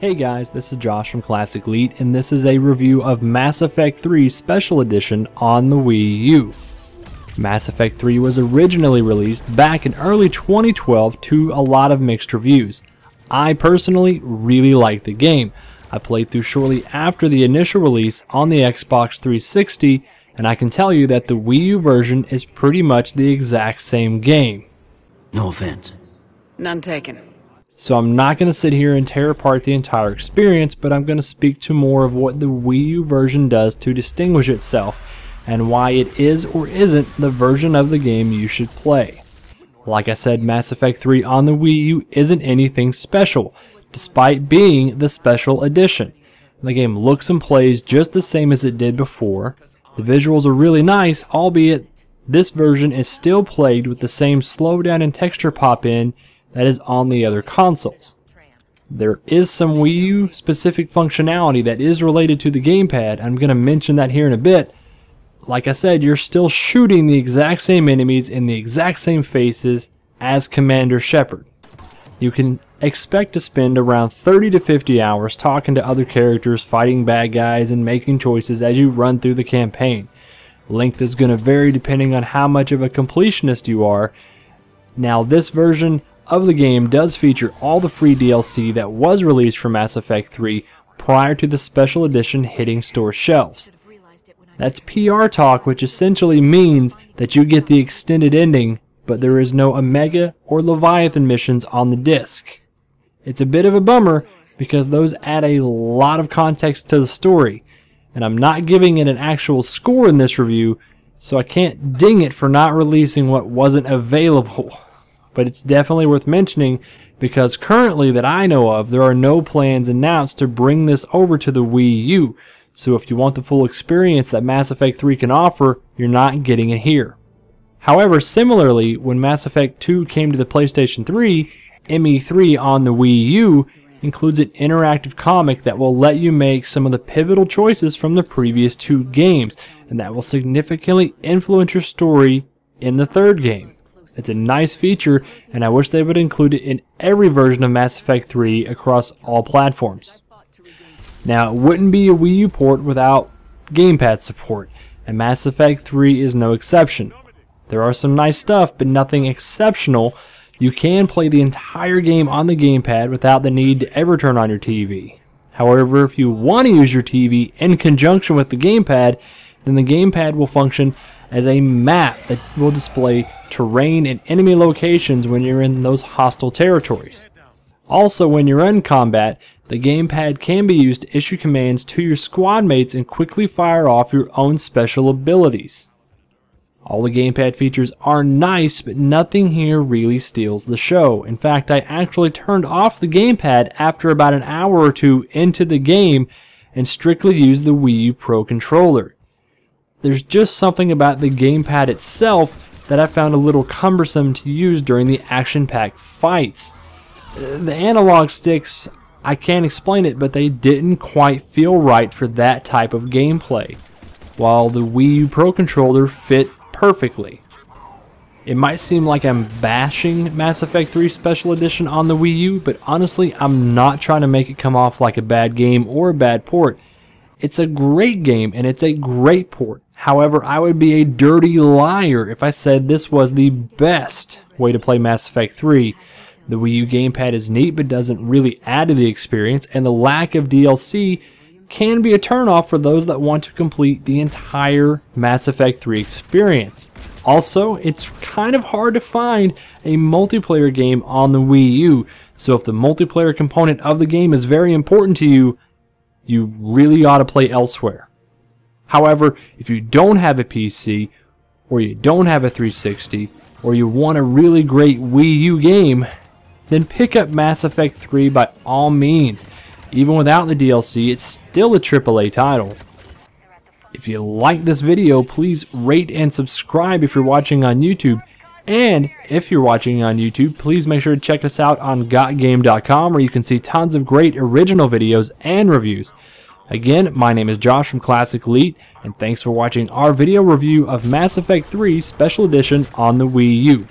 Hey guys, this is Josh from Classic Elite, and this is a review of Mass Effect 3 Special Edition on the Wii U. Mass Effect 3 was originally released back in early 2012 to a lot of mixed reviews. I personally really liked the game. I played through shortly after the initial release on the Xbox 360, and I can tell you that the Wii U version is pretty much the exact same game. No offense. None taken. So I'm not going to sit here and tear apart the entire experience, but I'm going to speak to more of what the Wii U version does to distinguish itself, and why it is or isn't the version of the game you should play. Like I said, Mass Effect 3 on the Wii U isn't anything special, despite being the special edition. The game looks and plays just the same as it did before. The visuals are really nice, albeit this version is still plagued with the same slowdown and texture pop-in that is on the other consoles. There is some Wii U specific functionality that is related to the Gamepad. I'm going to mention that here in a bit. Like I said, you're still shooting the exact same enemies in the exact same faces as Commander Shepard. You can expect to spend around 30 to 50 hours talking to other characters, fighting bad guys, and making choices as you run through the campaign. Length is going to vary depending on how much of a completionist you are. Now, this version of the game does feature all the free DLC that was released for Mass Effect 3 prior to the special edition hitting store shelves. That's PR talk, which essentially means that you get the extended ending, but there is no Omega or Leviathan missions on the disc. It's a bit of a bummer because those add a lot of context to the story, and I'm not giving it an actual score in this review, so I can't ding it for not releasing what wasn't available. But it's definitely worth mentioning because currently that I know of, there are no plans announced to bring this over to the Wii U. So if you want the full experience that Mass Effect 3 can offer, you're not getting it here. However, similarly, when Mass Effect 2 came to the PlayStation 3, ME3 on the Wii U includes an interactive comic that will let you make some of the pivotal choices from the previous two games, and that will significantly influence your story in the third game. It's a nice feature, and I wish they would include it in every version of Mass Effect 3 across all platforms. Now, it wouldn't be a Wii U port without Gamepad support, and Mass Effect 3 is no exception. There are some nice stuff, but nothing exceptional. You can play the entire game on the Gamepad without the need to ever turn on your TV. However, if you want to use your TV in conjunction with the Gamepad, then the Gamepad will function as a map that will display terrain and enemy locations when you're in those hostile territories. Also, when you're in combat, the Gamepad can be used to issue commands to your squad mates and quickly fire off your own special abilities. All the Gamepad features are nice, but nothing here really steals the show. In fact, I actually turned off the Gamepad after about an hour or two into the game and strictly used the Wii U Pro controller. There's just something about the Gamepad itself that I found a little cumbersome to use during the action-packed fights. The analog sticks, I can't explain it, but they didn't quite feel right for that type of gameplay, while the Wii U Pro controller fit perfectly. It might seem like I'm bashing Mass Effect 3 Special Edition on the Wii U, but honestly, I'm not trying to make it come off like a bad game or a bad port. It's a great game and it's a great port. However, I would be a dirty liar if I said this was the best way to play Mass Effect 3. The Wii U Gamepad is neat but doesn't really add to the experience, and the lack of DLC can be a turnoff for those that want to complete the entire Mass Effect 3 experience. Also, it's kind of hard to find a multiplayer game on the Wii U, so if the multiplayer component of the game is very important to you, you really ought to play elsewhere. However, if you don't have a PC, or you don't have a 360, or you want a really great Wii U game, then pick up Mass Effect 3 by all means. Even without the DLC, it's still a AAA title. If you like this video, please rate and subscribe if you're watching on YouTube. And if you're watching on YouTube, please make sure to check us out on GotGame.com, where you can see tons of great original videos and reviews. Again, my name is Josh from Classic Elite, and thanks for watching our video review of Mass Effect 3 Special Edition on the Wii U.